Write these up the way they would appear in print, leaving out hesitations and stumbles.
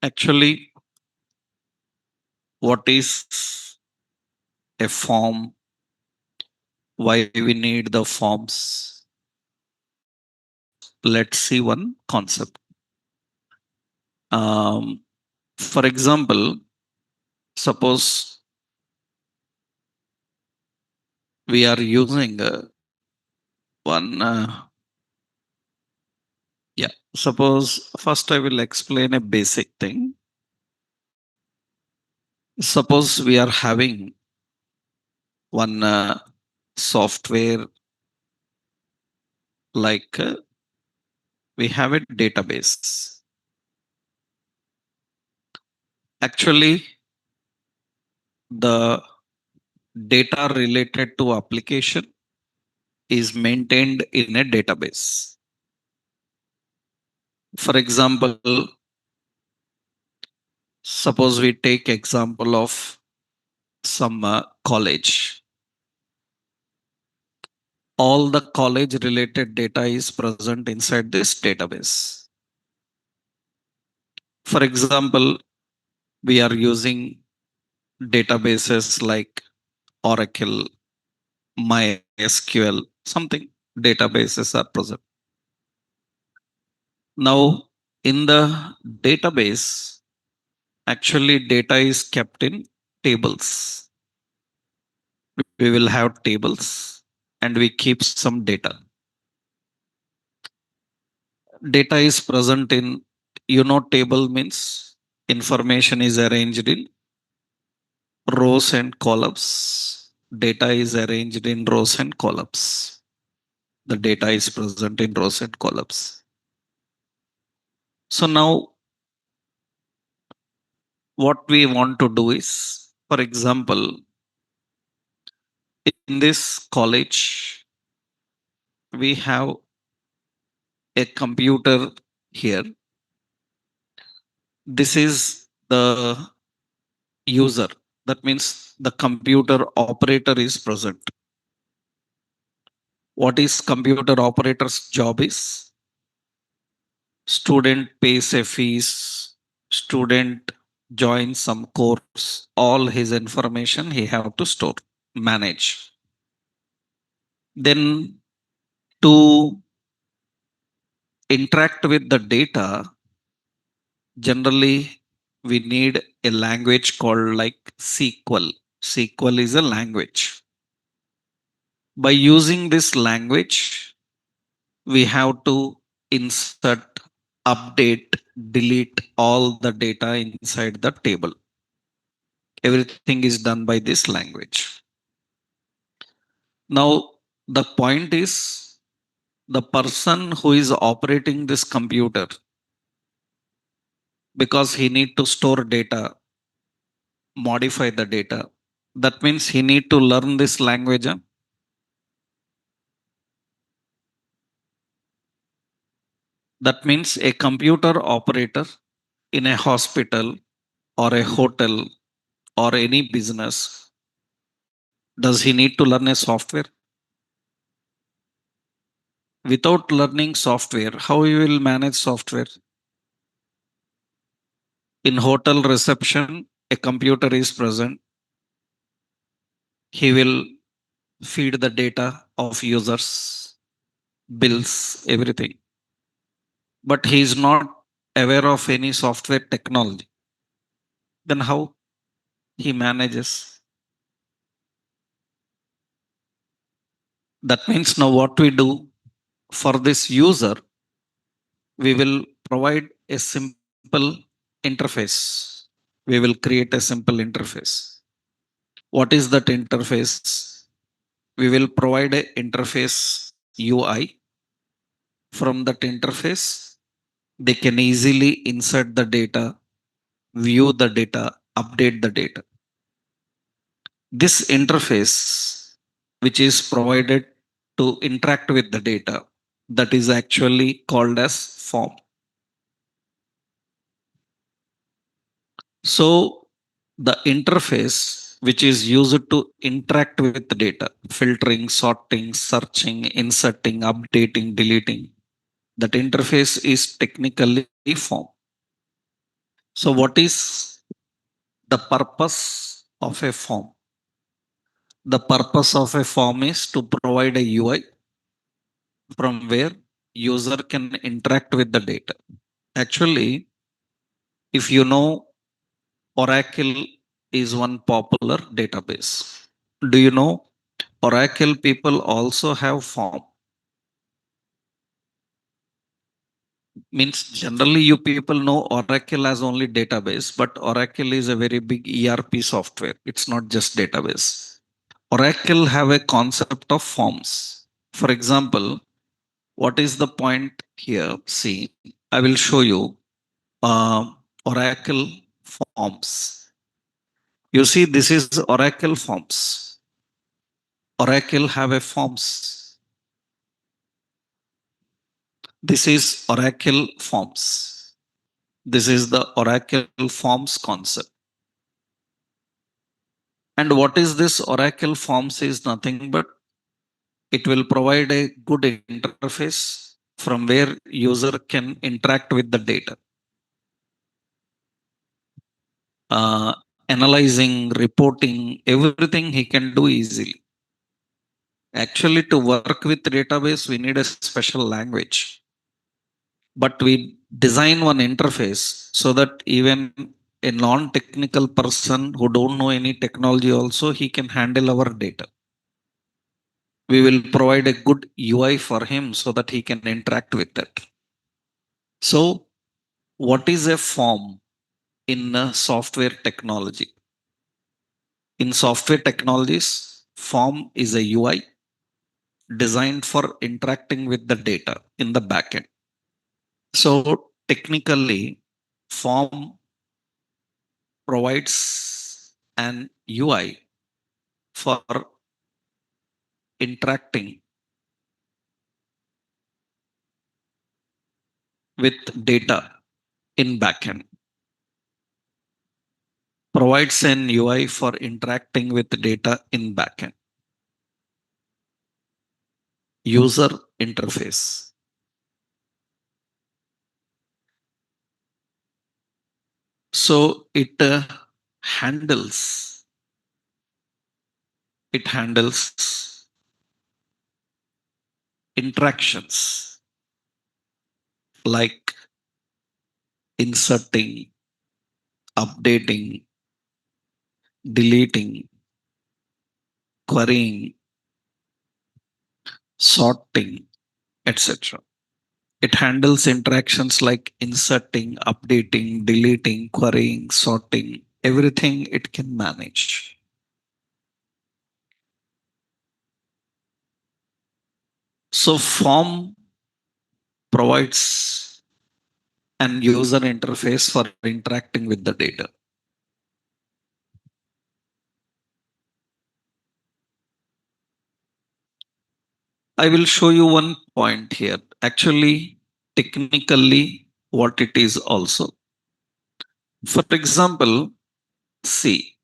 Actually, what is a form? Why we need the forms? Let's see one concept. Um, for example, suppose we are using one. Yeah. Suppose first I will explain a basic thing. Suppose we are having one software like we have a database. Actually, the data related to application is maintained in a database. For example, suppose we take example of some college. All the college related data is present inside this database. For example, we are using databases like Oracle, MySQL, something databases are present. Now, in the database, actually data is kept in tables. We will have tables and we keep some data. Data is present in, table means information is arranged in rows and columns. Data is arranged in rows and columns. The data is present in rows and columns. So now what we want to do is, for example, in this college, we have a computer here. This is the user. That means the computer operator is present. What is computer operator's job is? Student pays a fees, student joins some course, all his information he have to store, manage. Then to interact with the data, generally we need a language called like SQL. SQL is a language. By using this language, we have to insert, update, delete all the data inside the table. Everything is done by this language. Now, the point is the person who is operating this computer, because he need to store data, modify the data. That means he need to learn this language. That means a computer operator in a hospital or a hotel or any business, does he need to learn a software? Without learning software, how you will manage software? In hotel reception, a computer is present. He will feed the data of users, bills, everything. But he is not aware of any software technology. Then how he manages? That means now what we do for this user, we will provide a simple interface. We will create a simple interface. What is that interface? We will provide an interface UI. From that interface, they can easily insert the data, view the data, update the data. This interface, which is provided to interact with the data, that is actually called as form. So the interface which is used to interact with the data, filtering, sorting, searching, inserting, updating, deleting, that interface is technically form. So, what is the purpose of a form? The purpose of a form is to provide a UI from where user can interact with the data. Actually, if you know, Oracle is one popular database. Do you know Oracle people also have form? Means generally you people know Oracle as only database, but Oracle is a very big ERP software. It's not just database. Oracle have a concept of forms. For example, what is the point here? See, I will show you uh, Oracle forms. You see, this is Oracle forms. Oracle have a forms. This is Oracle forms. This is the Oracle forms concept. And what is this Oracle forms is nothing but it will provide a good interface from where user can interact with the data. Analyzing, reporting, everything he can do easily. Actually, to work with database, we need a special language. But we design one interface so that even a non-technical person who don't know any technology also, he can handle our data. We will provide a good UI for him so that he can interact with it. So, what is a form in software technology? In software technologies, form is a UI designed for interacting with the data in the backend. So, technically, form provides an UI for interacting with data in backend. Provides an UI for interacting with data in backend. User interface. So handles it handles interactions like inserting, updating, deleting, querying, sorting, etc. It handles interactions like inserting, updating, deleting, querying, sorting, everything it can manage. So form provides an user interface for interacting with the data. I will show you one point here. Actually, technically, what it is also. For example, see,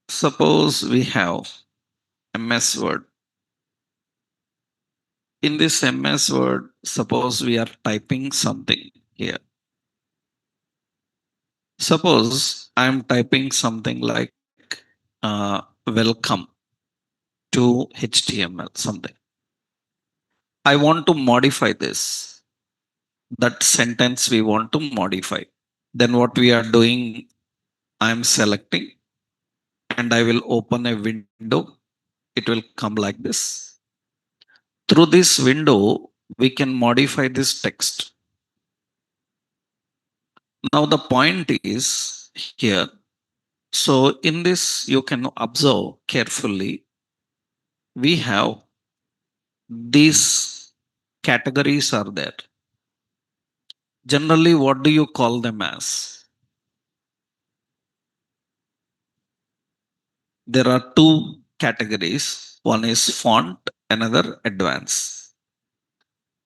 suppose we have MS Word. In this MS Word, suppose we are typing something here. Suppose I am typing something like welcome to HTML, something. I want to modify this. That sentence we want to modify. Then what we are doing, I am selecting and I will open a window. It will come like this. Through this window, we can modify this text. Now, the point is here. So, in this, you can observe carefully. We have these categories are there. Generally, what do you call them as? There are two categories. One is font, another advanced.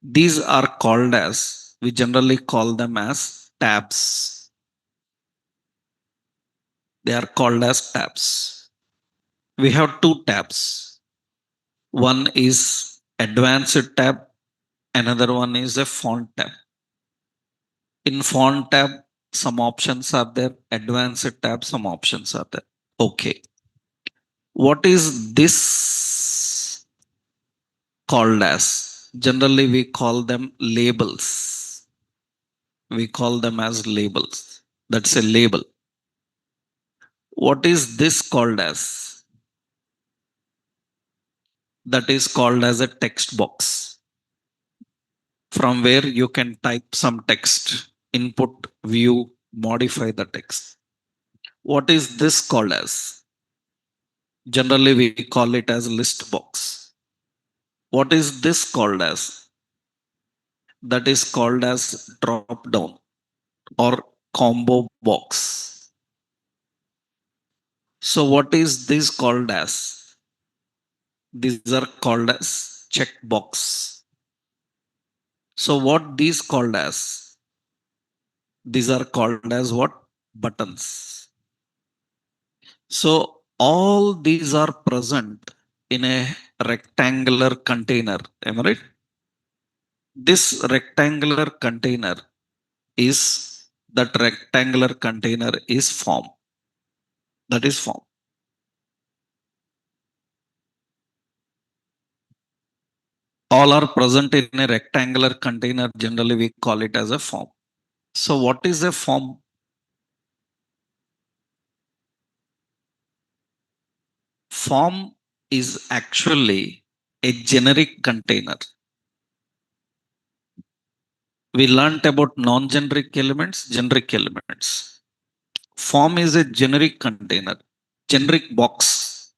These are called as, we generally call them as tabs. They are called as tabs. We have two tabs. One is advanced tab, another one is a font tab. In font tab, some options are there, advanced tab, some options are there. Okay. What is this called as? Generally, we call them labels. We call them as labels. That's a label. What is this called as? That is called as a text box, from where you can type some text, input, view, modify the text. What is this called as? Generally, we call it as list box. What is this called as? That is called as drop down or combo box. So, what is this called as? These are called as checkbox. So, what these called as? These are called as what? Buttons. So, all these are present in a rectangular container. Am I right? This rectangular container is that rectangular container is form. That is form. All are present in a rectangular container. Generally, we call it as a form. So, what is a form? Form is actually a generic container. We learned about non-generic elements, generic elements. Form is a generic container, generic box.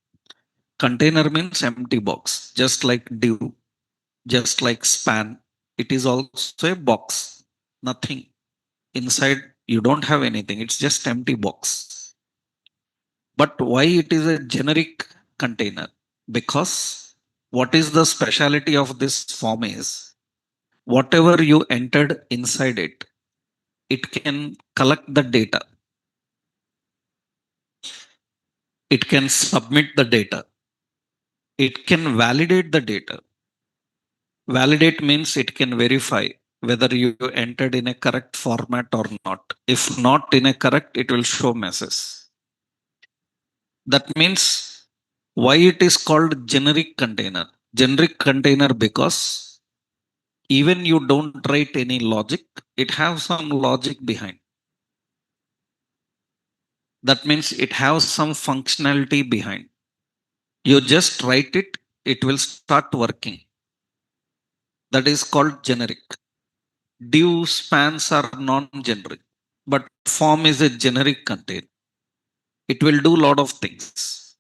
Container means empty box, just like div, just like span. It is also a box, nothing inside. You don't have anything, it's just empty box. But why it is a generic container? Because what is the speciality of this form is whatever you entered inside it, it can collect the data, it can submit the data, it can validate the data. Validate means it can verify whether you entered in a correct format or not. If not in a correct, it will show message. That means why it is called generic container. Generic container because even you don't write any logic, it has some logic behind. That means it has some functionality behind. You just write it, it will start working. That is called generic. Div spans are non-generic, but form is a generic container. It will do a lot of things.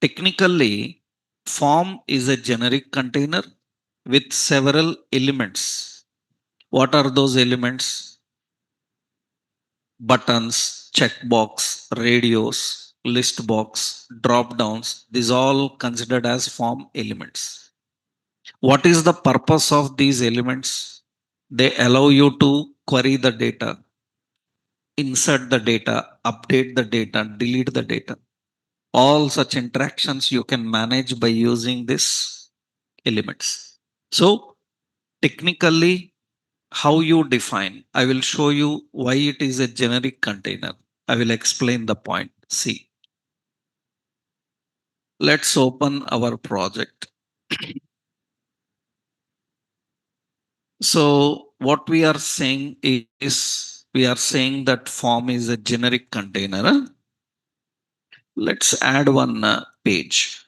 Technically, form is a generic container with several elements. What are those elements? Buttons, checkbox, radios, list box, drop downs. These all considered as form elements. What is the purpose of these elements? They allow you to query the data, insert the data, update the data, delete the data. All such interactions you can manage by using these elements. So, technically, how you define, I will show you why it is a generic container. I will explain the point. See, let's open our project. So, what we are saying is we are saying that form is a generic container. Let's add one page.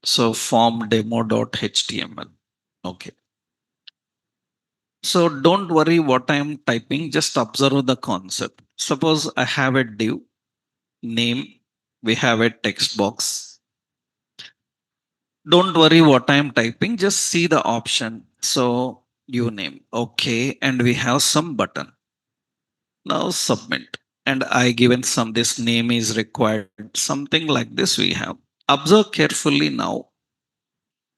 So form demo.html. Okay. So don't worry what I am typing, just observe the concept. Suppose I have a div name, we have a text box. Don't worry what I am typing, just see the option. So you name. Okay. And we have some button. Now submit. And I given some this name is required. Something like this we have. Observe carefully now.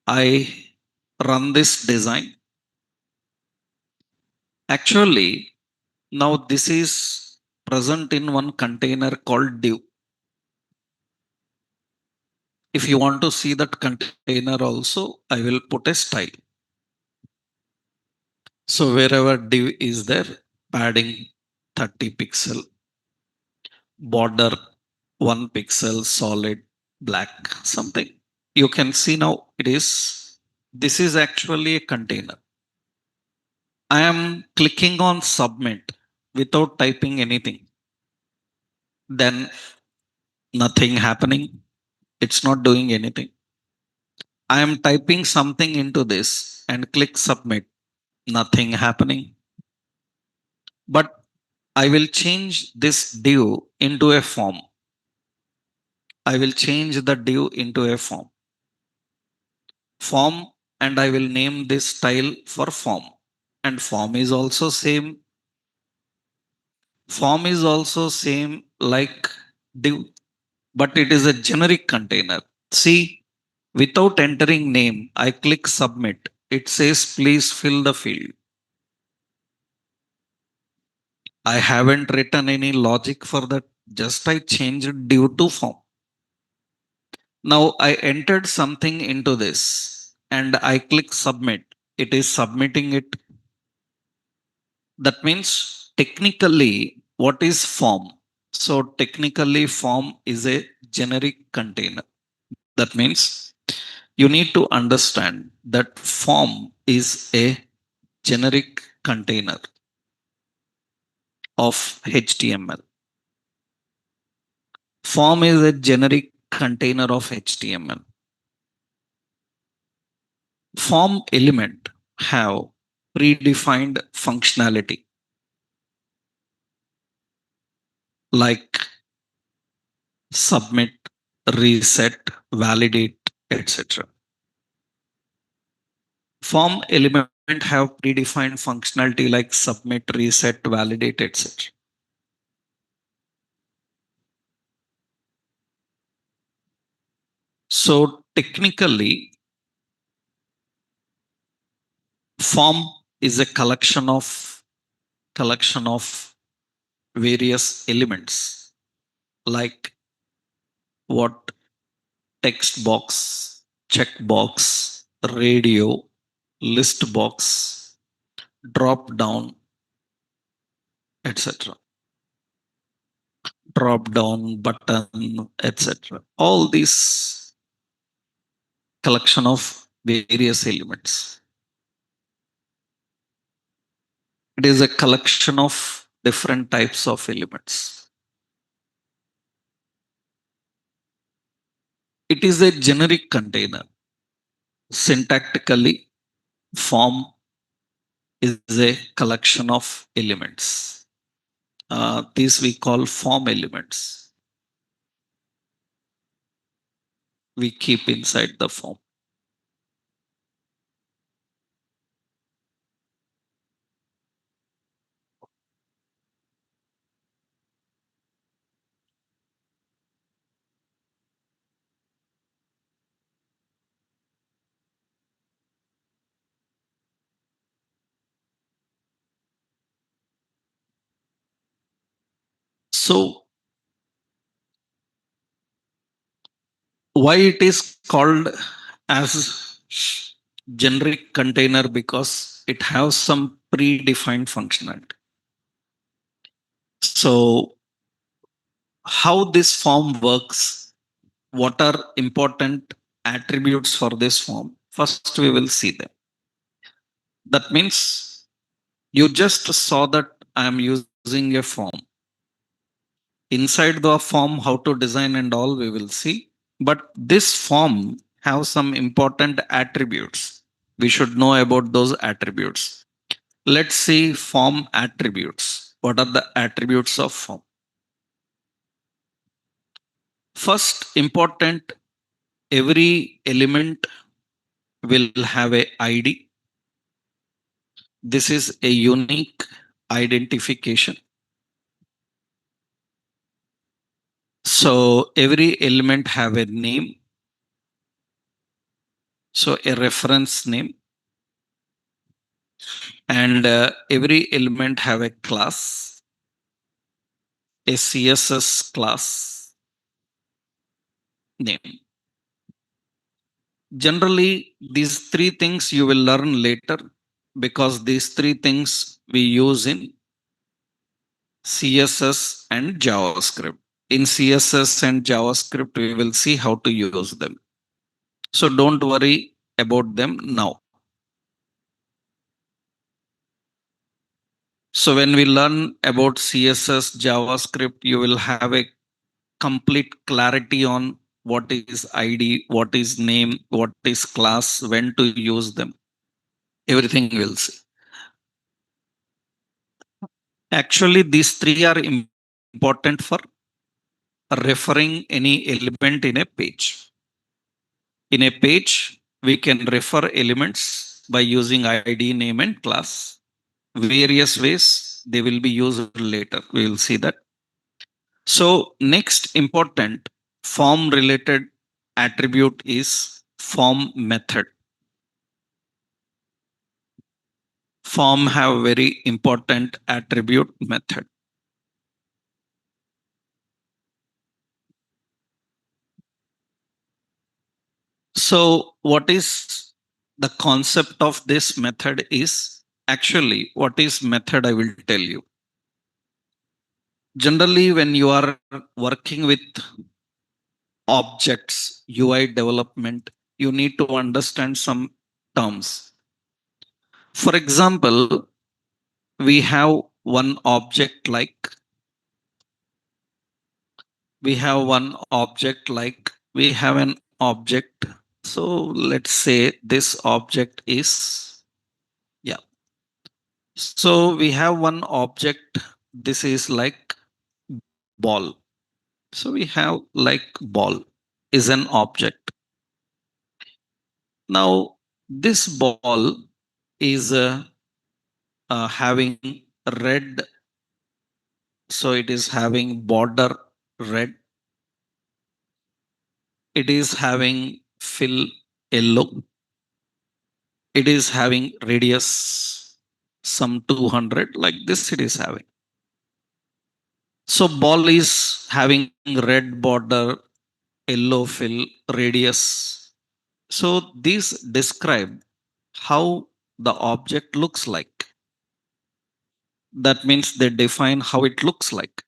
I run this design. Actually, now this is present in one container called div. If you want to see that container also, I will put a style. So wherever div is there, padding, 30 pixel, border 1 pixel, solid black, something. You can see now this is actually a container. I am clicking on submit without typing anything. Then nothing happening. It's not doing anything. I am typing something into this and click submit. Nothing happening. But I will change this div into a form. I will change the div into a form, and I will name this style for form. And form is also same like div, but it is a generic container. See, without entering name, I click submit. It says please fill the field. I haven't written any logic for that. Just I changed div to form. Now I entered something into this and I click submit. It is submitting it. That means technically, what is form? So technically, form is a generic container. That means you need to understand that form is a generic container of HTML. Form is a generic container of HTML. Form element have predefined functionality like submit, reset, validate, etc. Form element have predefined functionality like submit, reset, validate, etc. So technically, form is a collection of various elements like what text box, checkbox, radio, list box, drop down, etc. Drop down button, etc. All these collection of various elements. It is a collection of different types of elements. It is a generic container. Syntactically, form is a collection of elements. These we call form elements. We keep inside the form. So, why it is called as generic container? Because it has some predefined functionality. So, how this form works, what are important attributes for this form? First, we will see them. That means you just saw that I am using a form. Inside the form, how to design and all we will see. But this form have some important attributes. We should know about those attributes. Let's see form attributes. What are the attributes of form? First, important, every element will have a ID. This is a unique identification. So every element have a name. So a reference name, and every element have a class, a CSS class name. Generally, these three things you will learn later because these three things we use in CSS and JavaScript. In CSS and JavaScript, we will see how to use them. So don't worry about them now. So when we learn about CSS, JavaScript, you will have a complete clarity on what is ID, what is name, what is class, when to use them. Everything will see. Actually, these three are important for referring any element in a page. In a page, we can refer elements by using ID, name, and class. Various ways they will be used later. We will see that. So, next important form related attribute is form method. Form have very important attribute method. So, what is the concept of this method is actually what is method, I will tell you. Generally, when you are working with objects, UI development, you need to understand some terms. For example, we have one object like we have an object. So let's say this object is, yeah. So we have one object. This is like ball. So we have like ball is an object. Now this ball is having red, so it is having border red, it is having fill yellow, it is having radius some 200, like this it is having. So ball is having red border, yellow fill, radius. So these describe how the object looks like. That means they define how it looks like.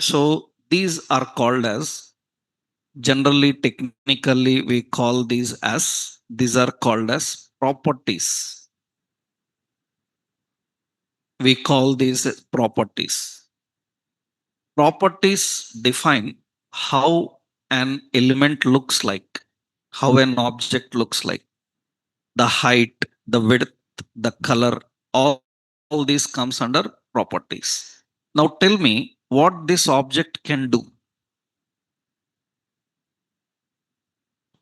So these are called as, generally technically we call these are called as properties. We call these as properties. Properties define how an element looks like, how an object looks like, the height, the width, the color, all these comes under properties. Now tell me what this object can do.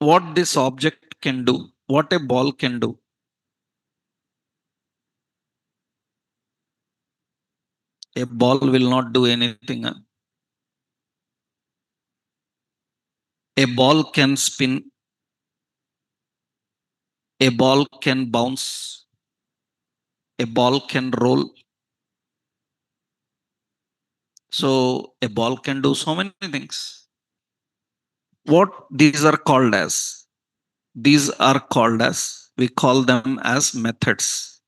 What this object can do, what a ball can do. A ball will not do anything. A ball can spin, a ball can bounce, a ball can roll. So a ball can do so many things. What these are called as? These are called as, we call them as methods.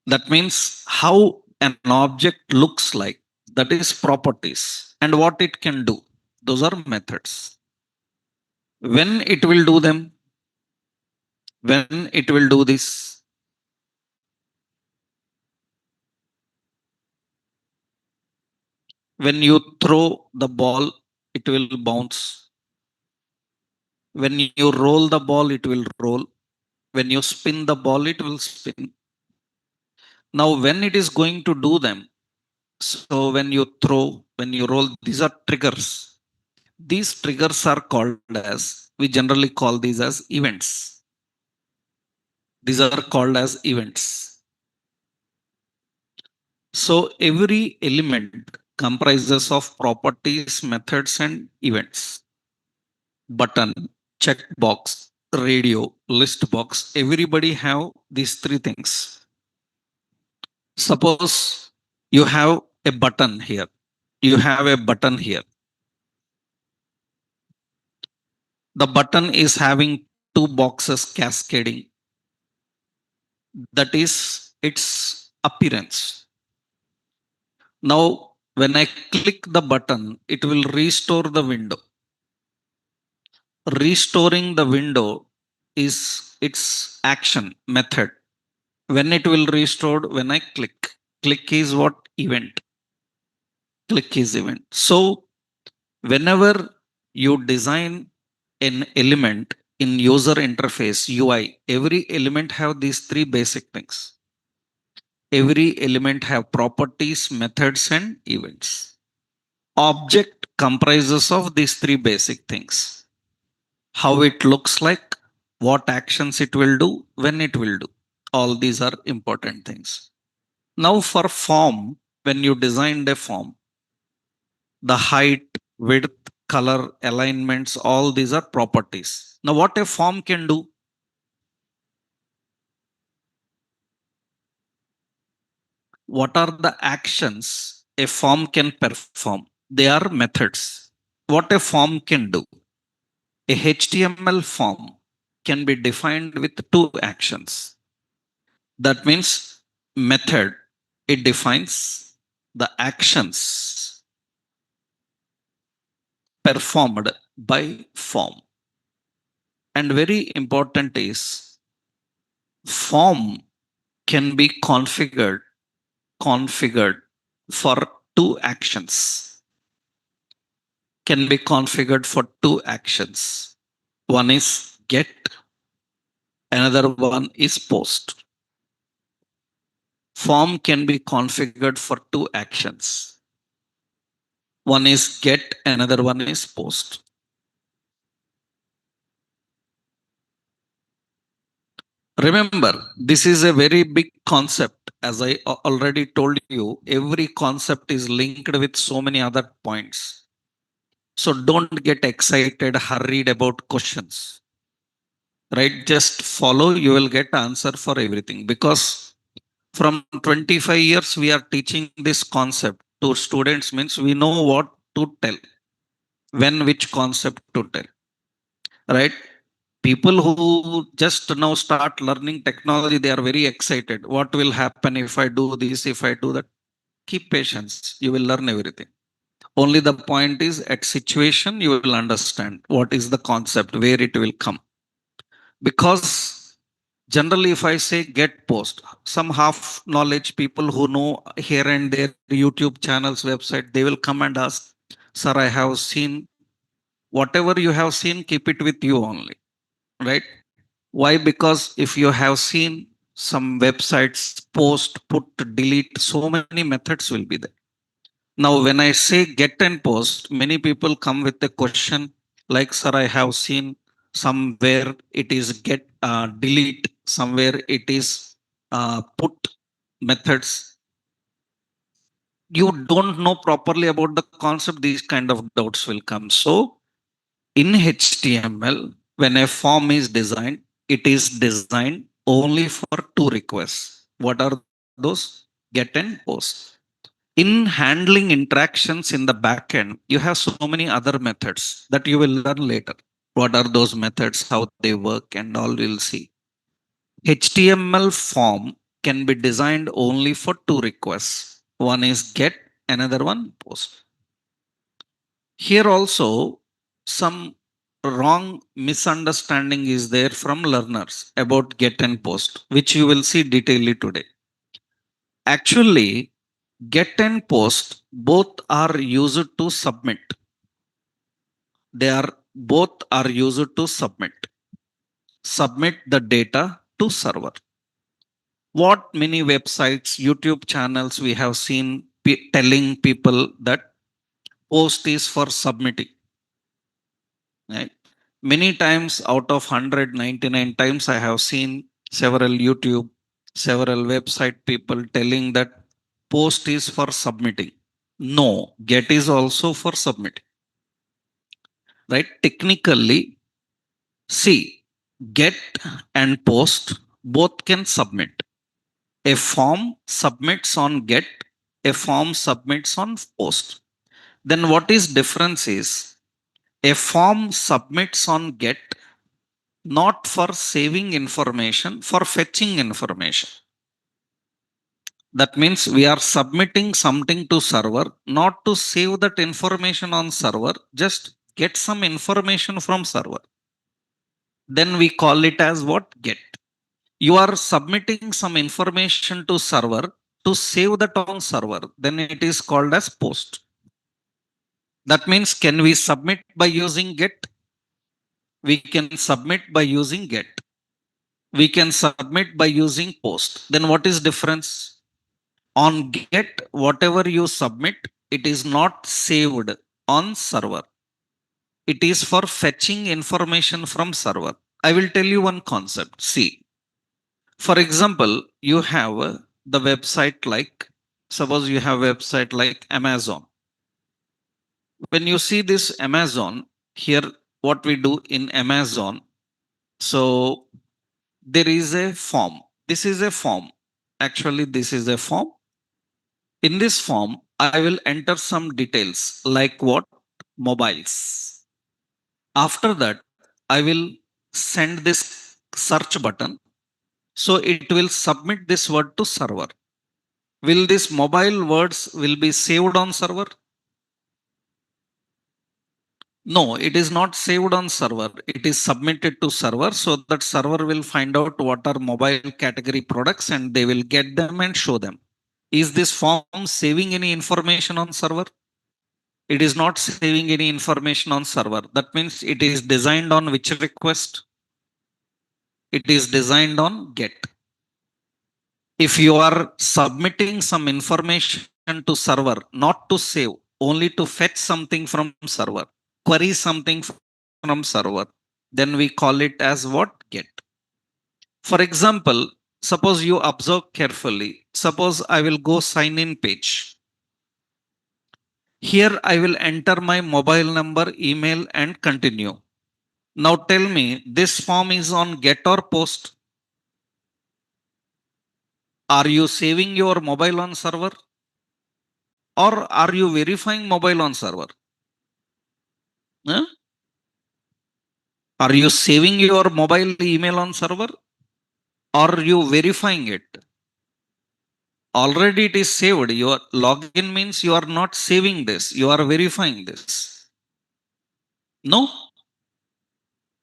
That means how an object looks like, that is properties, and what it can do. Those are methods. When it will do them, when it will do this, when you throw the ball, it will bounce. When you roll the ball, it will roll. When you spin the ball, it will spin. Now, when it is going to do them, so when you throw, when you roll, these are triggers. These triggers are called as, we generally call these as events. These are called as events. So every element comprises of properties, methods, and events. Button, checkbox, radio, list box. Everybody have these three things. Suppose you have a button here. You have a button here. The button is having two boxes cascading. That is its appearance. Now, when I click the button, it will restore the window. Restoring the window is its action method. When it will restore, when I click. Click is what? Event. Click is event. So, whenever you design an element in user interface UI, every element have these three basic things. Every element have properties, methods, and events. Object comprises of these three basic things. How it looks like, what actions it will do, when it will do. All these are important things. Now for form, when you designed a form, the height, width, color, alignments, all these are properties. Now what a form can do? What are the actions a form can perform? They are methods. What a form can do? A HTML form can be defined with two actions. That means method, it defines the actions performed by form. And very important is form can be configured for two actions. Can be configured for two actions. One is get, another one is post. Form can be configured for two actions. One is get, another one is post. Remember, this is a very big concept. As I already told you, every concept is linked with so many other points. So don't get excited, hurried about questions. Right? Just follow, you will get answer for everything. Because from 25 years, we are teaching this concept to students, means we know what to tell, when which concept to tell. Right? People who just now start learning technology, they are very excited. What will happen if I do this, if I do that? Keep patience. You will learn everything. Only the point is at situation, you will understand what is the concept, where it will come. Because generally, if I say get post, some half knowledge people who know here and there, YouTube channels, website, they will come and ask, sir, I have seen whatever you have seen, keep it with you only. Right? Why? Because if you have seen some websites, post, put, delete, so many methods will be there. Now, when I say get and post, many people come with a question like, sir, I have seen somewhere it is get, delete, somewhere it is put methods. You don't know properly about the concept, these kind of doubts will come. So, in HTML, when a form is designed, it is designed only for two requests. What are those? Get and post. In handling interactions in the backend, you have so many other methods that you will learn later. What are those methods, how they work, and all you'll see. HTML form can be designed only for two requests. One is get, another one post. Here also, some wrong misunderstanding is there from learners about get and post, which you will see detailedly today. Actually, get and post both are used to submit. They are both are used to submit the data to server. What many websites, YouTube channels we have seen telling people that post is for submitting. Right? Many times out of 199 times I have seen several YouTube, several website people telling that post is for submitting. No, get is also for submitting. Right? Technically, see, get and post both can submit. A form submits on get, a form submits on post. Then what is difference is a form submits on get, not for saving information, for fetching information. That means we are submitting something to server, not to save that information on server, just get some information from server. Then we call it as what? Get. You are submitting some information to server to save that on server. Then it is called as post. That means can we submit by using get? We can submit by using get. We can submit by using post. Then what is difference? On get, whatever you submit, it is not saved on server. It is for fetching information from server. I will tell you one concept. See, for example, you have the website like, suppose you have website like Amazon. When you see this Amazon, here what we do in Amazon, so there is a form. This is a form. Actually, this is a form. In this form, I will enter some details like what? Mobiles. After that, I will send this search button. So it will submit this word to server. Will this mobile words will be saved on server? No, it is not saved on server. It is submitted to server so that server will find out what are mobile category products and they will get them and show them. Is this form saving any information on server? It is not saving any information on server. That means it is designed on which request? It is designed on get. If you are submitting some information to server, not to save, only to fetch something from server, query something from server, then we call it as what? Get. For example, suppose you observe carefully. Suppose I will go sign in page. Here I will enter my mobile number, email and continue. Now tell me, this form is on get or post? Are you saving your mobile on server? Or are you verifying mobile on server? Huh? Are you saving your mobile email on server? Or are you verifying it? Already it is saved. Your login means you are not saving this. You are verifying this. No,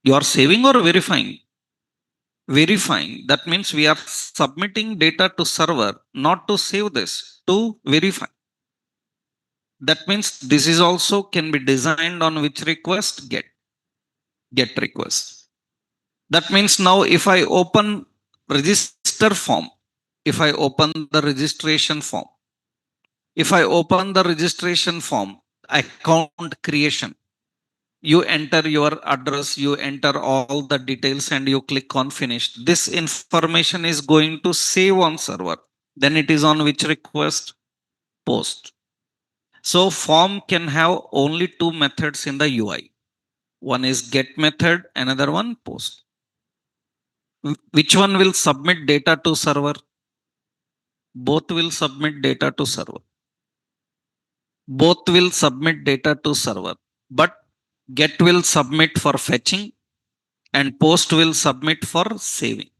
you are saving or verifying? Verifying. That means we are submitting data to server, not to save this, to verify. That means this is also can be designed on which request? Get request. That means now if I open register form, if I open the registration form, if I open the registration form, account creation, you enter your address, you enter all the details and you click on finish. This information is going to save on server. Then it is on which request? Post. So form can have only two methods in the UI. One is get method, another one post. Which one will submit data to server? Both will submit data to server. Both will submit data to server. But get will submit for fetching and post will submit for saving.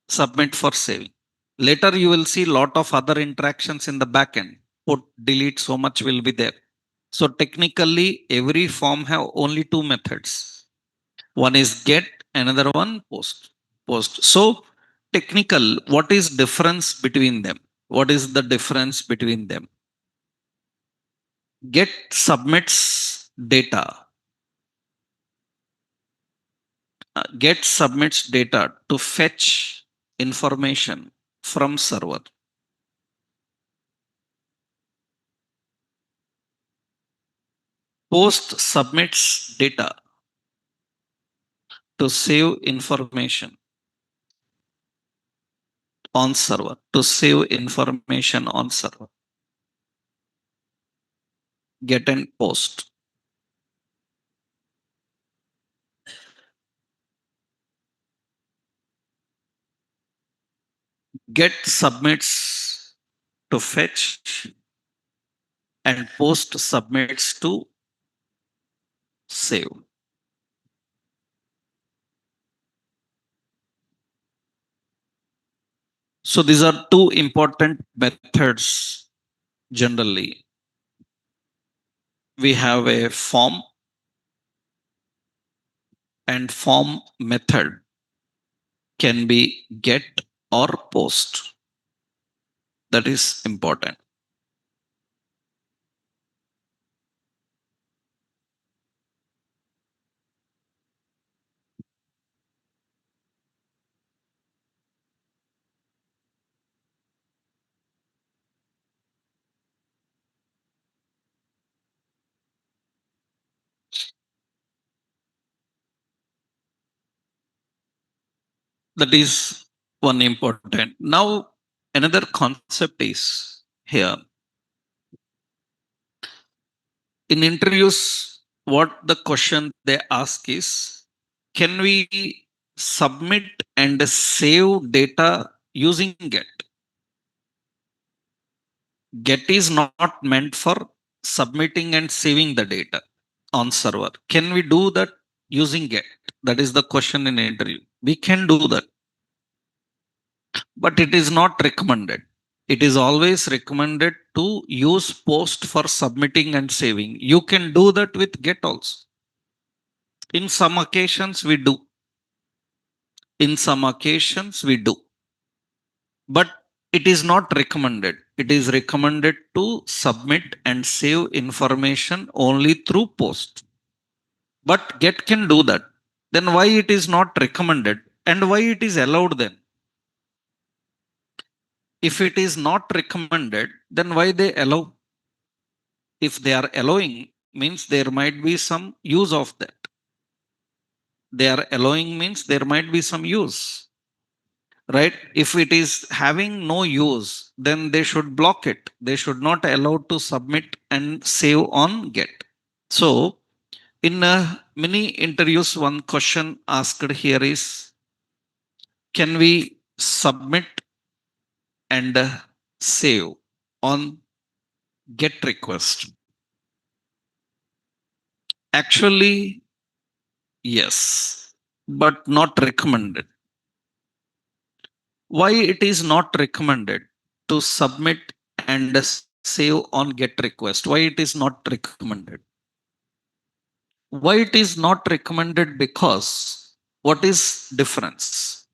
Submit for saving. Later you will see lot of other interactions in the backend. Put, delete, so much will be there. So technically every form have only two methods. One is get, another one post. Post. So technical, what is difference between them? What is the difference between them? Get submits data. Get submits data to fetch information from server. Post submits data to save information on server. To save information on server. Get and post. Get submits to fetch and post submits to save. So these are two important methods generally. We have a form and form method can be get or post. That is important. That is one important. Now, another concept is here in interviews, what the question they ask is, can we submit and save data using Get? Get is not meant for submitting and saving the data on server. Can we do that using Get? That is the question in interview. We can do that, but it is not recommended. It is always recommended to use post for submitting and saving. You can do that with Get also. In some occasions, we do. In some occasions, we do. But it is not recommended. It is recommended to submit and save information only through post. But Get can do that. Then why it is not recommended and why it is allowed then? If it is not recommended, then why they allow? If they are allowing, means there might be some use of that. They are allowing means there might be some use, right? If it is having no use, then they should block it. They should not allow to submit and save on Get. So, in many interviews, one question asked here is, can we submit and save on Get request? Actually, yes, but not recommended. Why it is not recommended to submit and save on Get request? Why it is not recommended? Why it is not recommended? Because what is difference?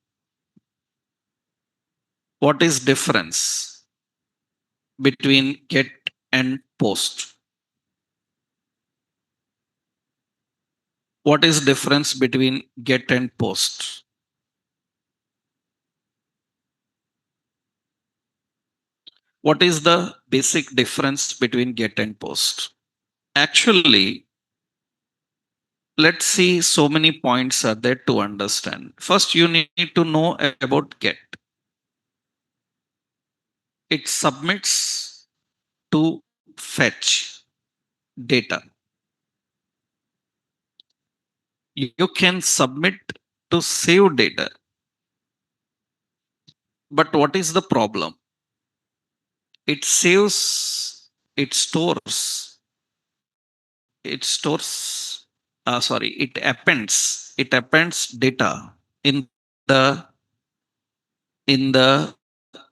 What is difference between Get and post? What is difference between Get and post? What is the basic difference between Get and post? Actually, let's see, so many points are there to understand. First, you need to know about Get. It submits to fetch data. You can submit to save data. But what is the problem? It saves, it appends data in the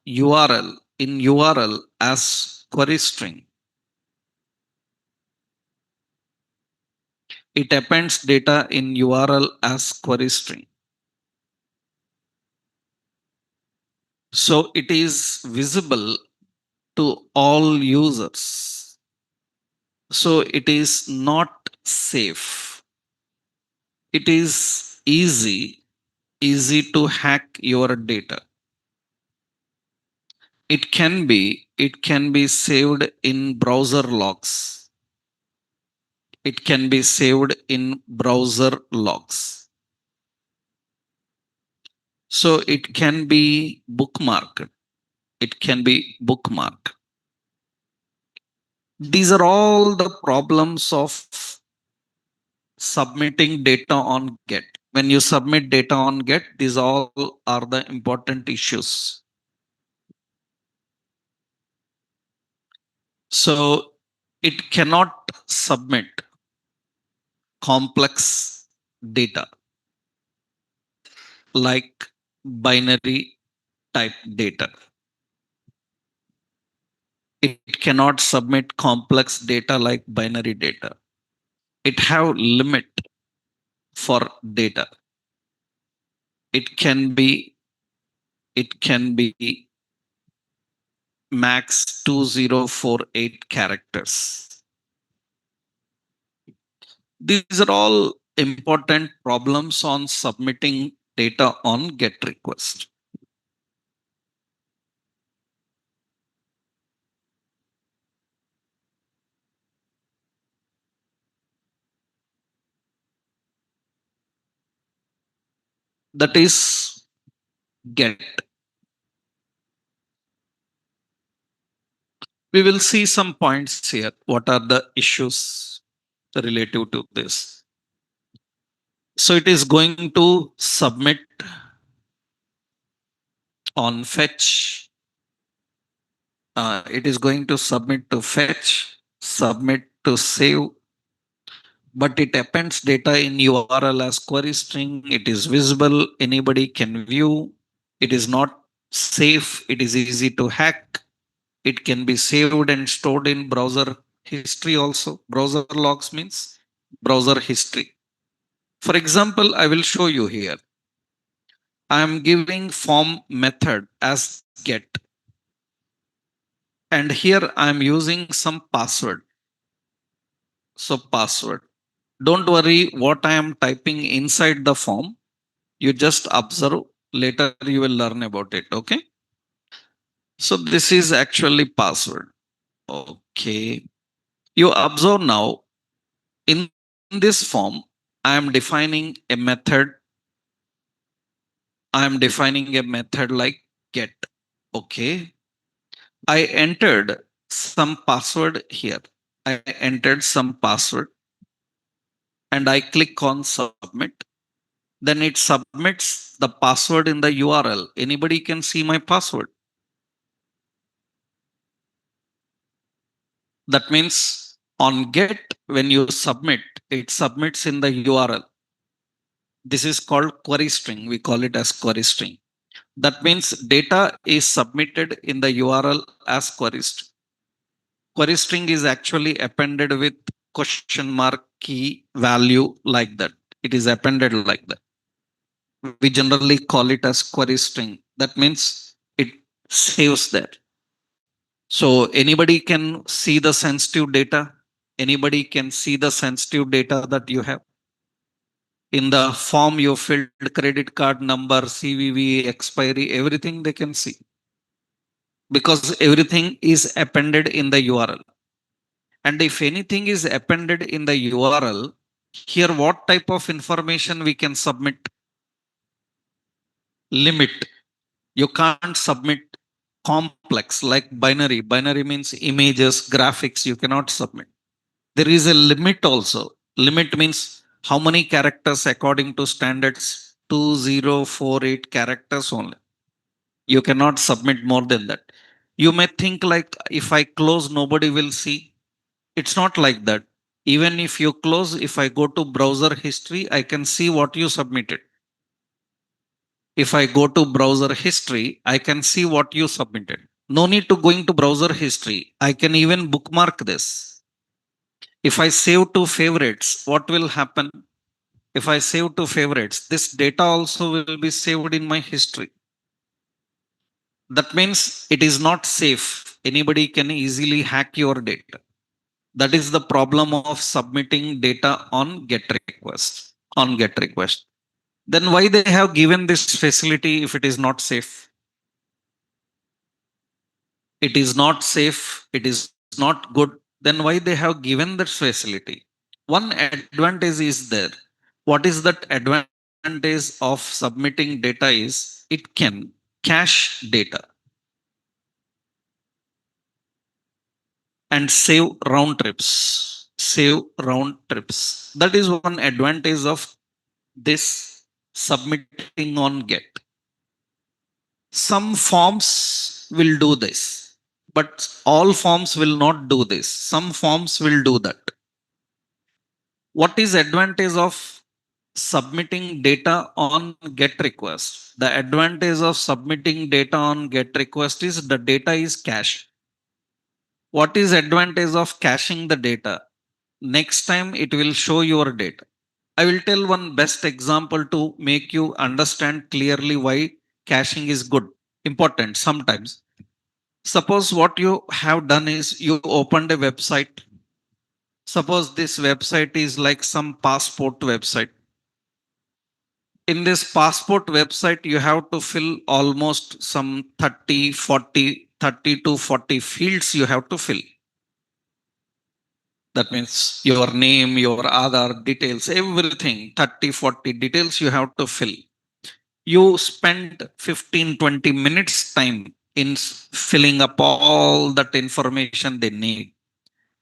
URL as query string. It appends data in URL as query string. So it is visible to all users. So it is not safe. It is easy to hack your data. It can be saved in browser logs. It can be saved in browser logs. So it can be bookmarked. It can be bookmarked. These are all the problems of submitting data on Get. When you submit data on Get, these all are the important issues. So it cannot submit complex data like binary type data. It cannot submit complex data like binary data. It have limit for data. It can be it can be max 2048 characters. These are all important problems on submitting data on GET request. That is GET. We will see some points here. What are the issues relative to this? So it is going to submit on fetch. It is going to submit to fetch, submit to save, but it appends data in URL as query string. It is visible. Anybody can view. It is not safe. It is easy to hack. It can be saved and stored in browser history also. Browser logs means browser history. For example, I will show you here. I am giving form method as get, and here I am using some password. So password. Don't worry what I am typing inside the form. You just observe. Later you will learn about it. Okay. So this is actually password. Okay. You observe now in this form, I am defining a method. I am defining a method like get. Okay. I entered some password here. I entered some password and I click on submit. Then it submits the password in the URL. Anybody can see my password. That means on get, when you submit, it submits in the URL. This is called query string. We call it as query string. That means data is submitted in the URL as query string. Query string is actually appended with question mark key value like that. It is appended like that. We generally call it as query string. That means it saves that. So anybody can see the sensitive data. Anybody can see the sensitive data that you have. In the form you filled credit card number, CVV, expiry, everything they can see. Because everything is appended in the URL. And if anything is appended in the URL, here what type of information we can submit? Limit. You can't submit complex like binary. Binary means images, graphics, you cannot submit. There is a limit also. Limit means how many characters according to standards? 2048 characters only. You cannot submit more than that. You may think like if I close, nobody will see. It's not like that. Even if you close, if I go to browser history, I can see what you submitted. If I go to browser history, I can see what you submitted. No need to going to browser history. I can even bookmark this. If I save to favorites, what will happen? If I save to favorites, this data also will be saved in my history. That means it is not safe. Anybody can easily hack your data. That is the problem of submitting data on GET request. On GET request. Then why they have given this facility if it is not safe? It is not safe. It is not good. Then why they have given that facility? One advantage is there. What is that advantage of submitting data is it can cache data and save round trips. Save round trips. That is one advantage of this submitting on GET. Some forms will do this, but all forms will not do this. Some forms will do that. What is advantage of submitting data on get request. The advantage of submitting data on get request is the data is cached. What is advantage of caching the data? Next time it will show your data. I will tell one best example to make you understand clearly why caching is good, important sometimes. Suppose what you have done is you opened a website. Suppose this website is like some passport website. In this passport website, you have to fill almost some 30, 40, 30 to 40 fields you have to fill. That means your name, your other details, everything, 30, 40 details you have to fill. You spend 15, 20 minutes time in filling up all that information they need.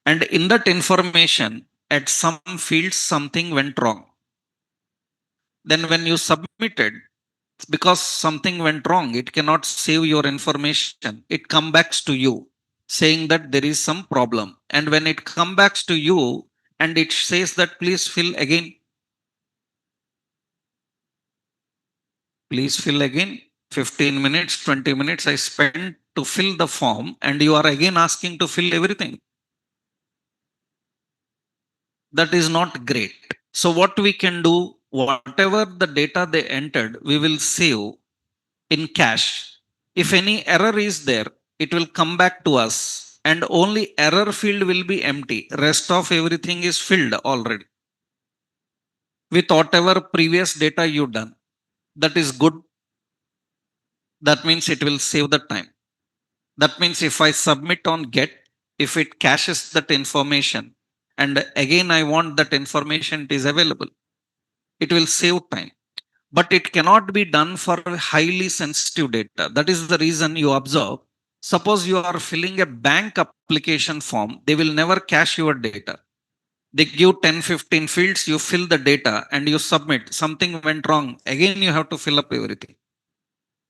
And in that information, at some fields, something went wrong. Then when you submitted, because something went wrong, it cannot save your information. It comes back to you saying that there is some problem. And when it comes back to you and it says that please fill again, 15 minutes, 20 minutes I spent to fill the form, and you are again asking to fill everything. That is not great. So what we can do, whatever the data they entered, we will save in cache. If any error is there, it will come back to us and only error field will be empty. Rest of everything is filled already with whatever previous data you done. That is good. That means it will save the time. That means if I submit on get, if it caches that information and again I want that information, it is available. It will save time. But it cannot be done for highly sensitive data. That is the reason you observe. Suppose you are filling a bank application form, they will never cache your data. They give 10, 15 fields, you fill the data and you submit. Something went wrong. Again, you have to fill up everything.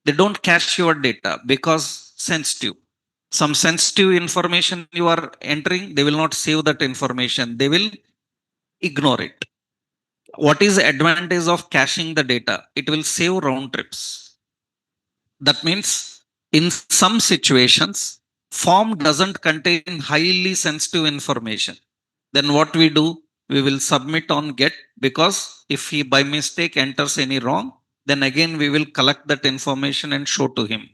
They don't cache your data because sensitive. Some sensitive information you are entering, they will not save that information. They will ignore it. What is the advantage of caching the data? It will save round trips. That means in some situations, form doesn't contain highly sensitive information. Then what we do? We will submit on get, because if he by mistake enters any wrong, then again we will collect that information and show to him.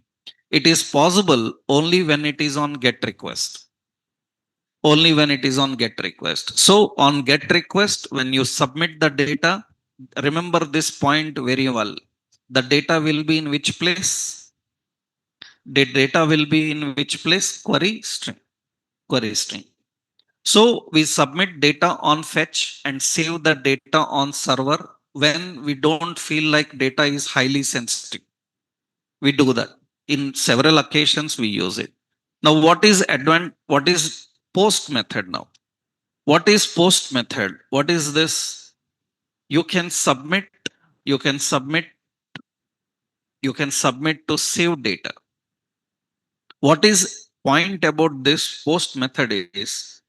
It is possible only when it is on get request. Only when it is on get request. So on get request, when you submit the data, remember this point very well. The data will be in which place? The data will be in which place? Query string. Query string. So we submit data on fetch and save the data on server when we don't feel like data is highly sensitive. We do that. In several occasions we use it. Now what is post method now? What is post method? What is this? You can submit, you can submit, you can submit to save data. What is point about this post method is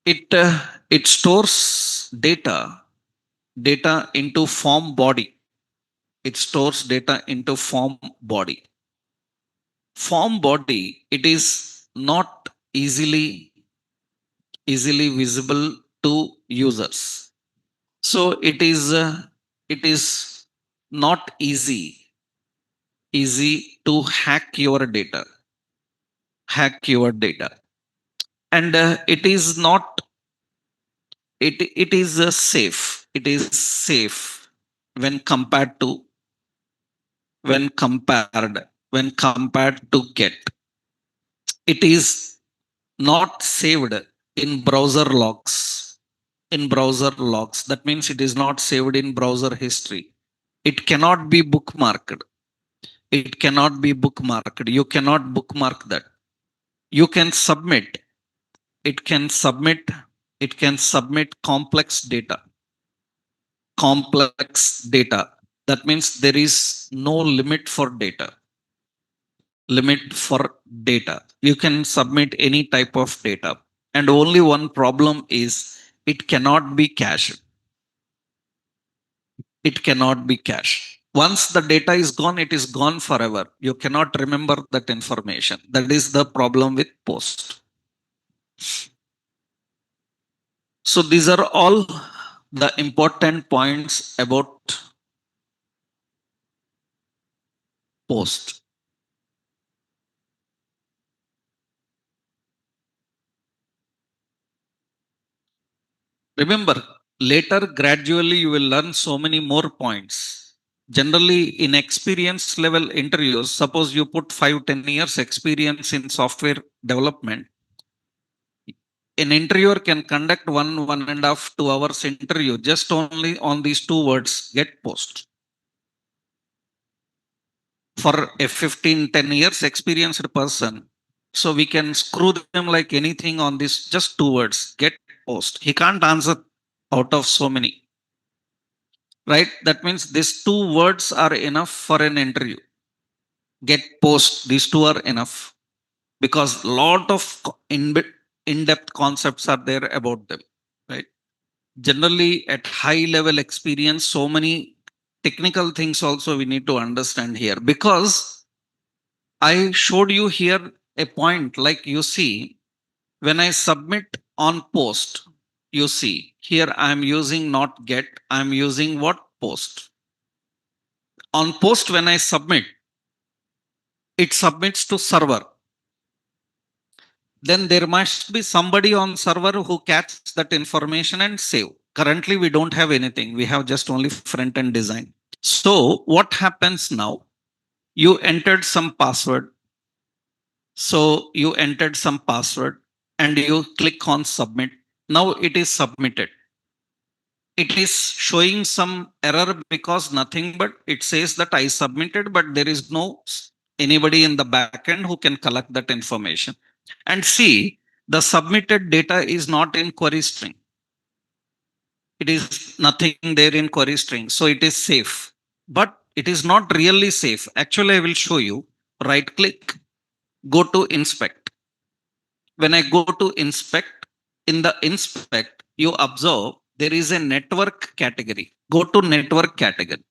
it stores data into form body. It stores data into form body. Form body, it is not easily visible to users. So it is not easy to hack your data, and it is safe. It is safe when compared to when compared to get. It is not saved in browser logs. In browser logs, that means it is not saved in browser history. It cannot be bookmarked. It cannot be bookmarked. You cannot bookmark that. You can submit. It can submit. It can submit complex data. Complex data. That means there is no limit for data. Limit for data. You can submit any type of data. And only one problem is it cannot be cached. It cannot be cached. Once the data is gone, it is gone forever. You cannot remember that information. That is the problem with post. So these are all the important points about post. Remember, later gradually you will learn so many more points. Generally, in experience level interviews, suppose you put 5-10 years experience in software development, an interviewer can conduct 1.5 to 2 hours interview just only on these two words, get post. For a 15-10 years experienced person, so we can screw them like anything on this just two words, get post. He can't answer out of so many, right? That means these two words are enough for an interview. Get post, these two are enough because lot of in-depth concepts are there about them, right? Generally at high level experience, so many technical things also we need to understand here, because I showed you here a point, like you see, when I submit on post, you see here I'm using not get, I'm using what, post. On post, when I submit, it submits to server. Then there must be somebody on server who catches that information and save. Currently we don't have anything, we have just only front end design. So what happens now, you entered some password. So you entered some password and you click on submit. Now it is submitted. It is showing some error because nothing but it says that I submitted, but there is no anybody in the backend who can collect that information. And see, the submitted data is not in query string. It is nothing there in query string. So it is safe, but it is not really safe. Actually, I will show you. Right click, go to inspect. When I go to inspect, in the inspect, you observe there is a network category. Go to network category.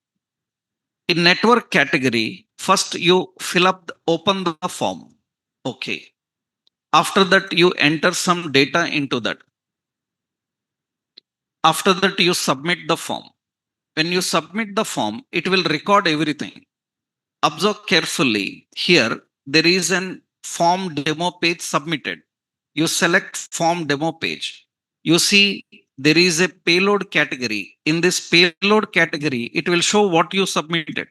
In network category, first you fill up, open the form. Okay. After that, you enter some data into that. After that, you submit the form. When you submit the form, it will record everything. Observe carefully. Here, there is an form demo page submitted. You select form demo page. You see there is a payload category. In this payload category, it will show what you submitted.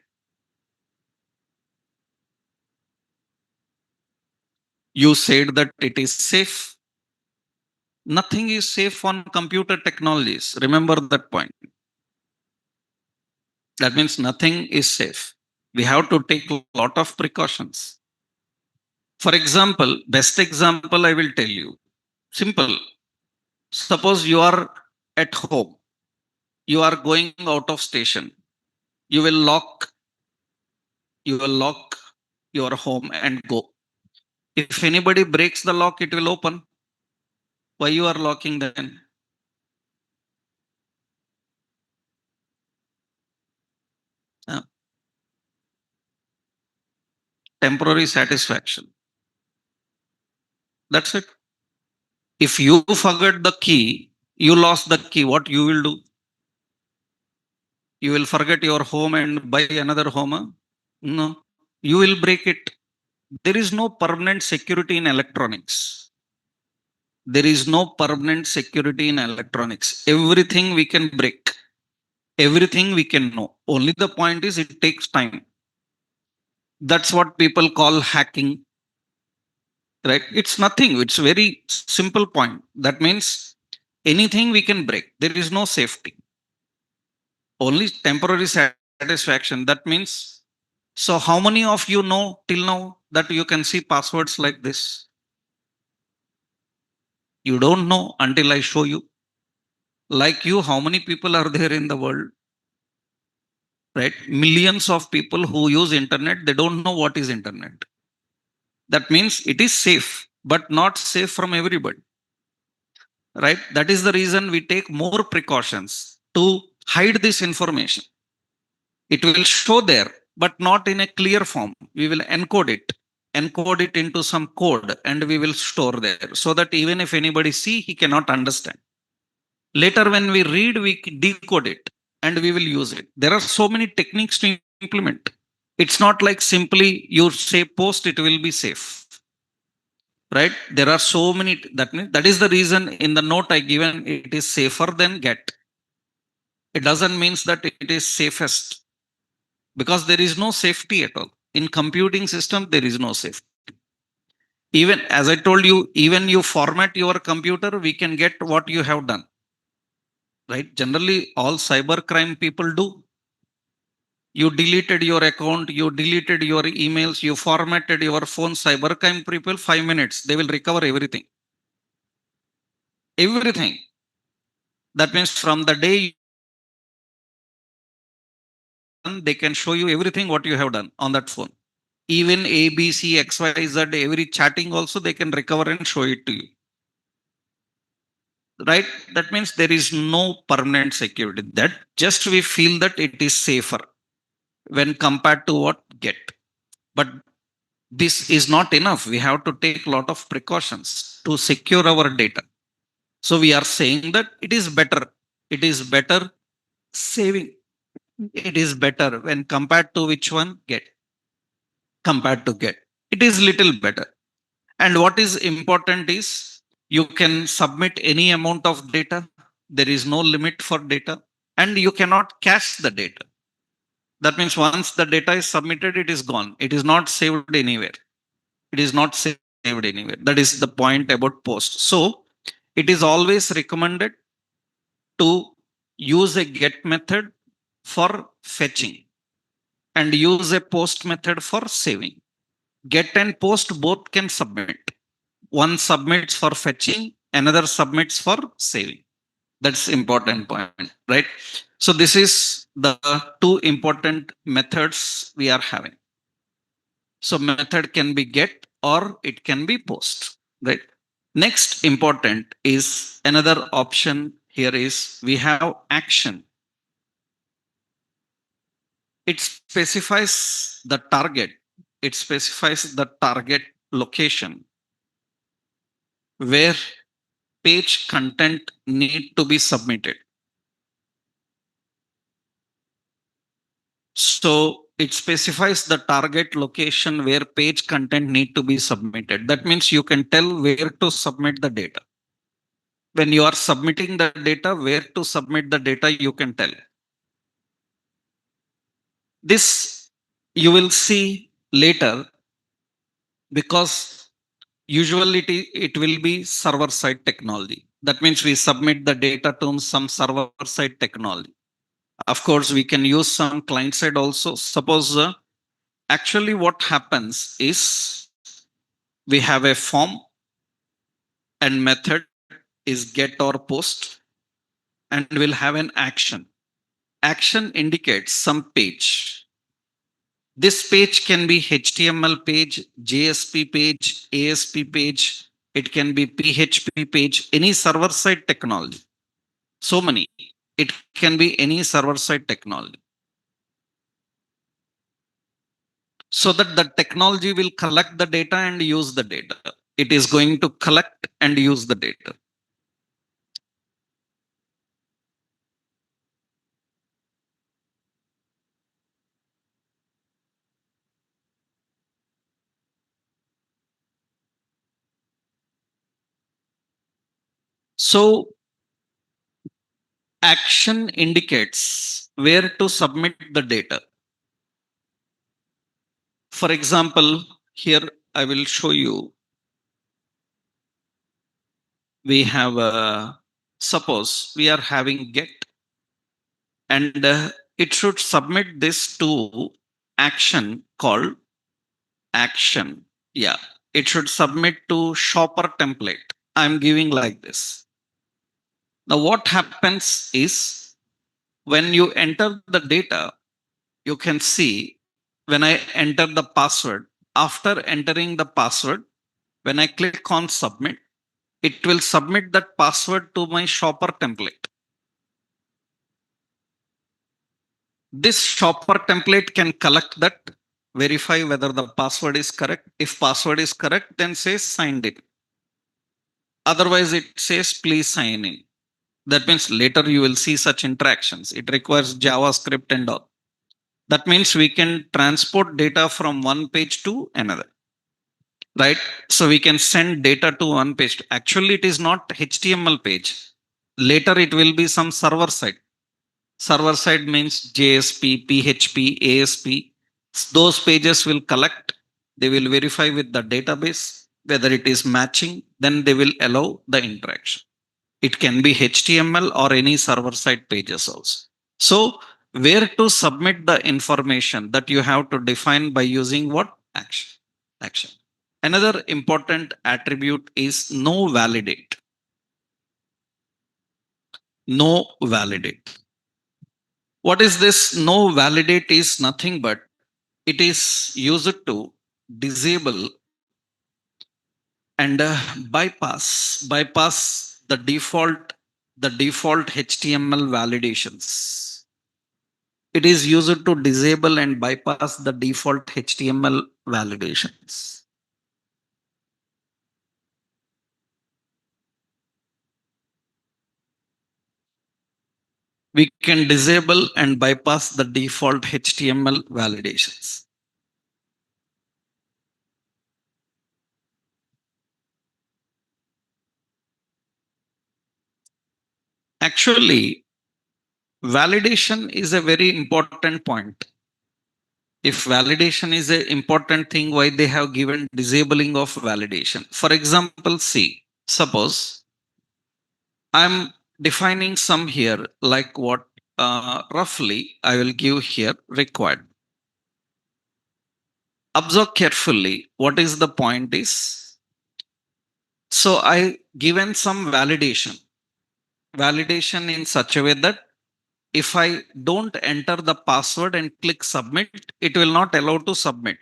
You said that it is safe. Nothing is safe on computer technologies. Remember that point. That means nothing is safe. We have to take a lot of precautions. For example, best example I will tell you. Simple. Suppose you are at home. You are going out of station. You will lock your home and go. If anybody breaks the lock, it will open. Why you are locking then? Uh, Temporary satisfaction. That's it. If you forget the key, you lost the key. What you will do? You will forget your home and buy another home? Huh? No. You will break it. There is no permanent security in electronics. There is no permanent security in electronics. Everything we can break. Everything we can know. Only the point is it takes time. That's what people call hacking, right? It's nothing. It's very simple point. That means anything we can break. There is no safety. Only temporary satisfaction. That means, so how many of you know till now that you can see passwords like this? You don't know until I show you. Like you, how many people are there in the world? Right? Millions of people who use internet, they don't know what is internet. That means it is safe, but not safe from everybody. Right? That is the reason we take more precautions to hide this information. It will show there, but not in a clear form. We will encode it into some code, and we will store there so that even if anybody see, he cannot understand. Later, when we read, we decode it and we will use it. There are so many techniques to implement. It's not like simply you say post, it will be safe, right? There are so many. That is the reason in the note I given it is safer than get. It doesn't means that it is safest, because there is no safety at all in computing system. There is no safety. Even as I told you, even you format your computer, we can get what you have done, right? Generally, all cyber crime people do. You deleted your account, you deleted your emails, you formatted your phone. Cybercrime people, 5 minutes, they will recover everything. Everything. That means from the day they can show you everything what you have done on that phone. Even A, B, C, X, Y, Z, every chatting also they can recover and show it to you. Right? That means there is no permanent security. That just we feel that it is safer when compared to what get. But this is not enough. We have to take a lot of precautions to secure our data. So we are saying that it is better. It is better saving. It is better when compared to which one get. Compared to get. It is little better. And what is important is you can submit any amount of data. There is no limit for data, and you cannot cache the data. That means once the data is submitted, it is gone. It is not saved anywhere. It is not saved anywhere. That is the point about post. So it is always recommended to use a get method for fetching and use a post method for saving. Get and post both can submit. One submits for fetching, another submits for saving. That's important point, right? So this is the two important methods we are having. So method can be get or it can be post, right? Next important is another option here is we have action. It specifies the target. It specifies the target location where page content need to be submitted. So it specifies the target location where page content need to be submitted. That means you can tell where to submit the data. When you are submitting the data, where to submit the data, you can tell. This you will see later, because usually it will be server side technology. That means we submit the data to some server side technology. Of course, we can use some client side also. Suppose actually what happens is we have a form and method is get or post, and we'll have an action. Action indicates some page. This page can be HTML page, JSP page, ASP page. It can be PHP page, any server side technology. So many. It can be any server side technology. So that the technology will collect the data and use the data. It is going to collect and use the data. So action indicates where to submit the data. For example, here I will show you. We have suppose we are having get, and it should submit this to action called action. Yeah, it should submit to shopper template. I'm giving like this. Now what happens is when you enter the data, you can see when I enter the password, after entering the password, when I click on submit, it will submit that password to my shopper template. This shopper template can collect that, verify whether the password is correct. If password is correct, then says signed in. Otherwise it says please sign in. That means later you will see such interactions. It requires JavaScript and all. That means we can transport data from one page to another, right? So we can send data to one page. Actually it is not HTML page. Later it will be some server side. Server side means JSP, PHP, ASP. Those pages will collect, they will verify with the database whether it is matching, then they will allow the interaction. It can be HTML or any server side pages also. So where to submit the information, that you have to define by using what? Action. Another important attribute is no validate. No validate. What is this? No validate is nothing but it is used to disable and bypass the default HTML validations. It is used to disable and bypass the default HTML validations. We can disable and bypass the default HTML validations. Actually, validation is a very important point. If validation is an important thing, why they have given disabling of validation? For example, see, suppose I'm defining some here, like what roughly I will give here required. Observe carefully what is the point is. So I given some validation in such a way that if I don't enter the password and click submit, it will not allow to submit.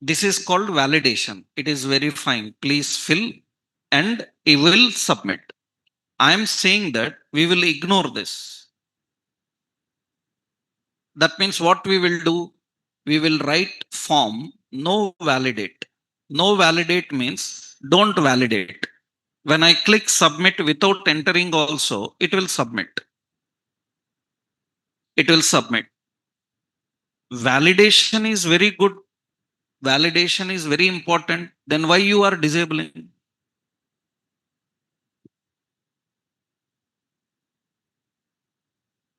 This is called validation. It is verifying. Please fill and it will submit. I am saying that we will ignore this. That means what we will do? We will write form no validate. No validate means don't validate. When I click submit without entering also, it will submit. It will submit. Validation is very good. Validation is very important. Then why you are disabling?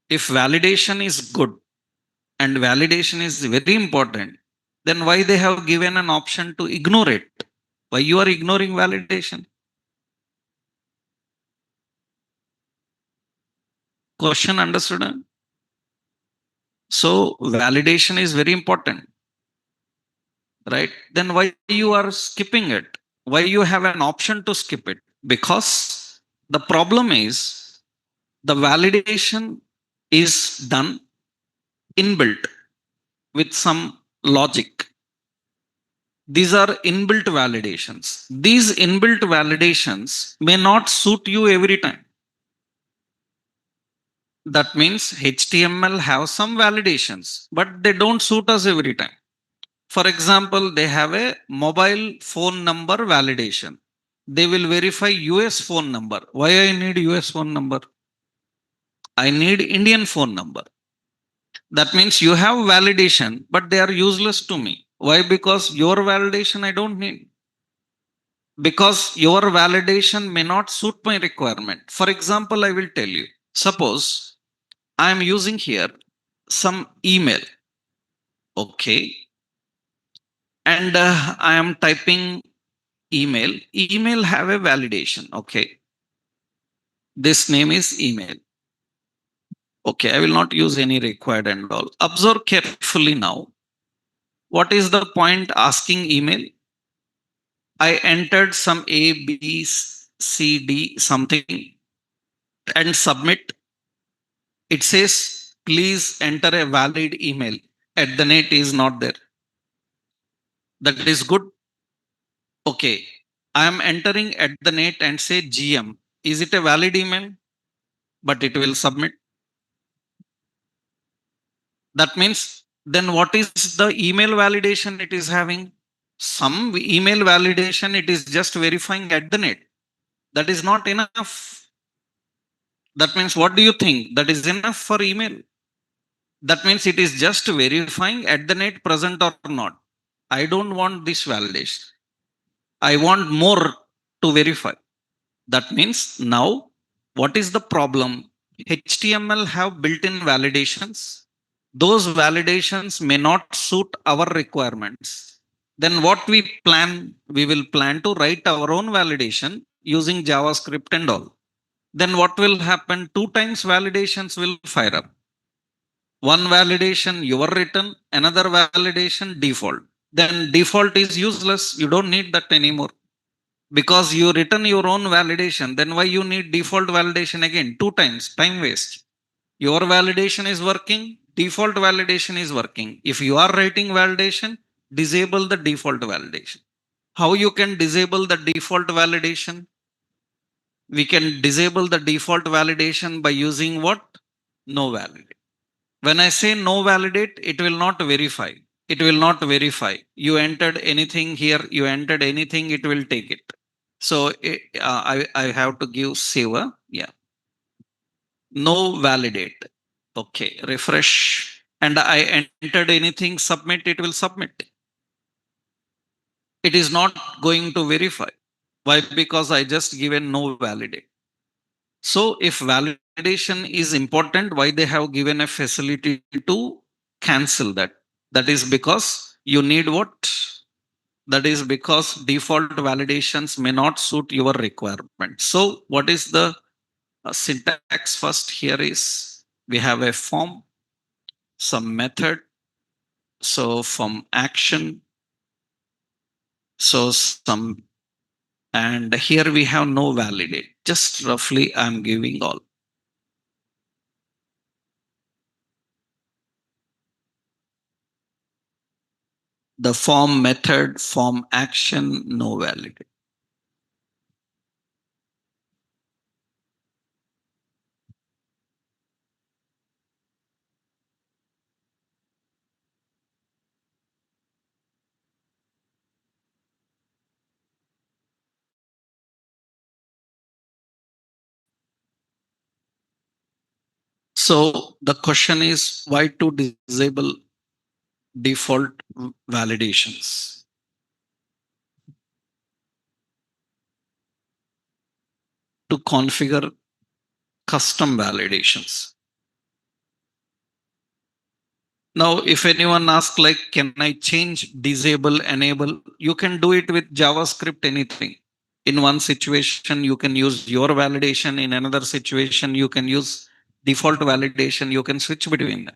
If validation is good and validation is very important, then why they have given an option to ignore it? Why you are ignoring validation? Question understood? So validation is very important, right? Then why you are skipping it? Why you have an option to skip it? Because the problem is the validation is done inbuilt with some logic. These are inbuilt validations. These inbuilt validations may not suit you every time. That means HTML have some validations, but they don't suit us every time. For example, they have a mobile phone number validation. They will verify US phone number. Why I need US phone number? I need Indian phone number. That means you have validation, but they are useless to me. Why? Because your validation I don't need. Because your validation may not suit my requirement. For example, I will tell you. Suppose I am using here some email. Okay. And I am typing email. Email have a validation. Okay. This name is email. Okay. I will not use any required and all. Observe carefully now. What is the point asking email? I entered some A, B, C, D, something and submit. It says, please enter a valid email. At the net is not there. That is good. Okay. I am entering at the net and say GM. Is it a valid email? But it will submit. That means then what is the email validation it is having? Some email validation it is just verifying at the net. That is not enough. That means what do you think? That is enough for email? That means it is just verifying at the net present or not. I don't want this validation. I want more to verify. That means now what is the problem? HTML have built-in validations. Those validations may not suit our requirements. Then what we will plan to write our own validation using JavaScript and all. Then what will happen? Two times validations will fire up. One validation your written, another validation default. Then default is useless. You don't need that anymore because you written your own validation. Then why you need default validation again? Two times, time waste. Your validation is working, default validation is working. If you are writing validation, disable the default validation. How you can disable the default validation? We can disable the default validation by using what? No validate. When I say no validate, it will not verify. It will not verify. You entered anything here, you entered anything, it will take it. So I have to give saver. Yeah. No validate. Okay. Refresh. And I entered anything, submit, it will submit. It is not going to verify. Why? Because I just given no validate. So if validation is important, why they have given a facility to cancel that? That is because you need what? That is because default validations may not suit your requirement. So what is the syntax first here is we have a form, some method. So from action, so some, and here we have no validate. Just roughly I'm giving all. The form method, form action, no validate. So the question is why to disable default validations? To configure custom validations. Now, if anyone asks, like, can I change, disable, enable? You can do it with JavaScript, anything. In one situation, you can use your validation. In another situation, you can use default validation. You can switch between them.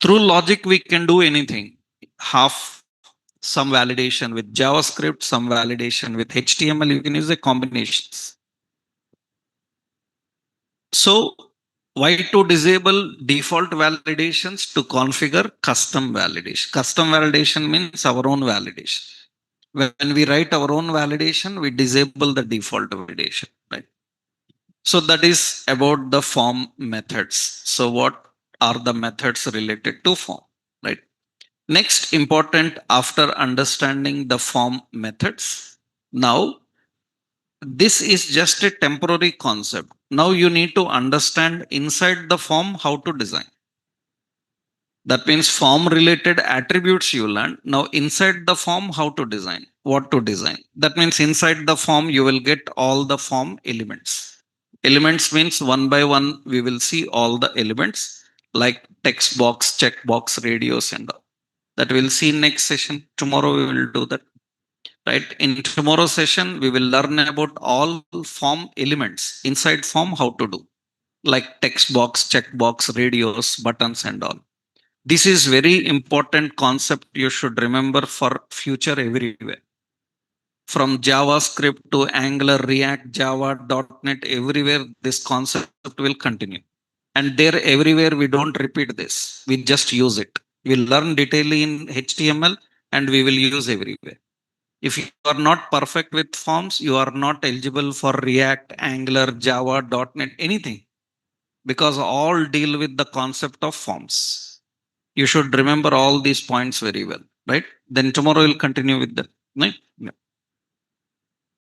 Through logic, we can do anything. Half some validation with JavaScript, some validation with HTML. You can use the combinations. So why to disable default validations? To configure custom validation. Custom validation means our own validation. When we write our own validation, we disable the default validation, right? So that is about the form methods. So what are the methods related to form, right? Next important after understanding the form methods. Now this is just a temporary concept. Now you need to understand inside the form how to design. That means form related attributes you learn. Now inside the form how to design, what to design. That means inside the form you will get all the form elements. Elements means one by one we will see all the elements like text box, checkbox, radios and all. That we'll see next session. Tomorrow we will do that. Right, in tomorrow's session we will learn about all form elements inside form, how to do, like text box, checkbox, radios, buttons and all. This is very important concept you should remember for future everywhere. From JavaScript to Angular, React, Java, .NET, everywhere this concept will continue. And there everywhere we don't repeat this, we just use it. We learn detailedly in HTML and we will use everywhere. If you are not perfect with forms, you are not eligible for React, Angular, Java, .NET, anything, because all deal with the concept of forms. You should remember all these points very well, right? Then tomorrow we'll continue with that, right?